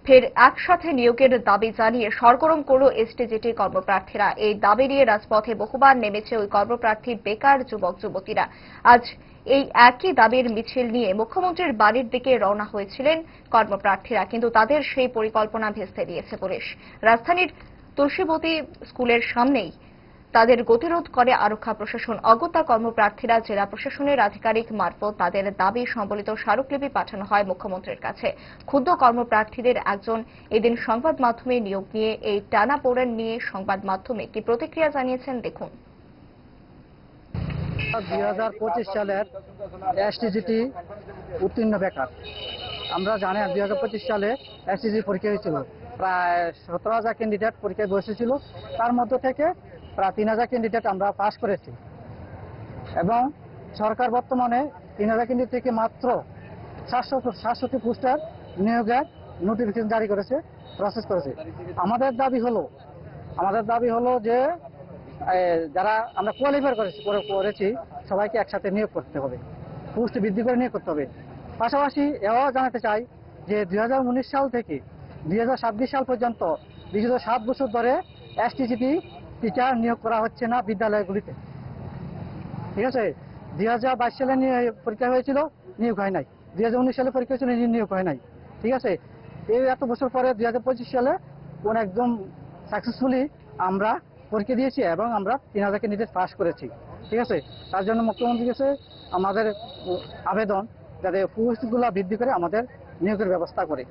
ফের একসাথে নিয়োগের দাবি জানিয়ে সরগরম করল এসটিজিটি কর্মপ্রার্থীরা। এই দাবি নিয়ে রাজপথে বহুবার নেমেছে ওই কর্মপ্রার্থী বেকার যুবক যুবতীরা। আজ এই একই দাবির মিছিল নিয়ে মুখ্যমন্ত্রীর বাড়ির দিকে রওনা হয়েছিলেন কর্মপ্রার্থীরা, কিন্তু তাদের সেই পরিকল্পনা ভেস্তে দিয়েছে পুলিশ। রাজধানীর তুলসীবতী স্কুলের সামনেই তাদের গতিরোধ করে আরক্ষা প্রশাসন। অগত্যা কর্মপ্রার্থীরা জেলা প্রশাসনের আধিকারিক মারফত তাদের দাবি সম্বলিত স্মারকলিপি পাঠানো হয় মুখ্যমন্ত্রীর কাছে। ক্ষুব্ধ কর্মপ্রার্থীদের একজন এদিন সংবাদ মাধ্যমে নিয়োগ নিয়ে এই টানাপোড়েন নিয়ে সংবাদ মাধ্যমে কি প্রতিক্রিয়া জানিয়েছেন দেখুন। 2025 সালের এসটিজিটি উত্তীর্ণ বেকার। আমরা জানি 2025 সালে এসটিজি পরীক্ষা হয়েছিল, প্রায় 17,000 ক্যান্ডিডেট পরীক্ষায় বসেছিল। তার মধ্য থেকে প্রায় 3,000 ক্যান্ডিডেট আমরা পাস করেছি এবং সরকার বর্তমানে 3,000 ক্যান্ডিডেট থেকে মাত্র 700টি পোস্টার নিয়োগের নোটিফিকেশন জারি করেছে, প্রসেস করেছে। আমাদের দাবি হলো যে যারা আমরা কোয়ালিফাই করেছি সবাইকে একসাথে নিয়োগ করতে হবে, পোস্ট বৃদ্ধি করে নিয়োগ করতে হবে। পাশাপাশি এও জানাতে চাই যে 2019 সাল থেকে 2026 সাল পর্যন্ত বিগত 7 বছর ধরে এসটিজিটি টিচার নিয়োগ করা হচ্ছে না বিদ্যালয়গুলিতে। ঠিক আছে, 2022 সালে পরীক্ষা হয়েছিল, নিয়োগ হয় নাই। 2019 সালে পরীক্ষা হয়েছিল, নিয়োগ হয় নাই। ঠিক আছে, এই এত বছর পরে 2025 সালে কোন একদম সাকসেসফুলি আমরা পরীক্ষা দিয়েছি এবং আমরা 3,000 ক্যান্ডিডেট পাস করেছি। ঠিক আছে, তার জন্য মুখ্যমন্ত্রীর কাছে আমাদের আবেদন যাতে পোস্টগুলো বৃদ্ধি করে আমাদের নিয়োগের ব্যবস্থা করে।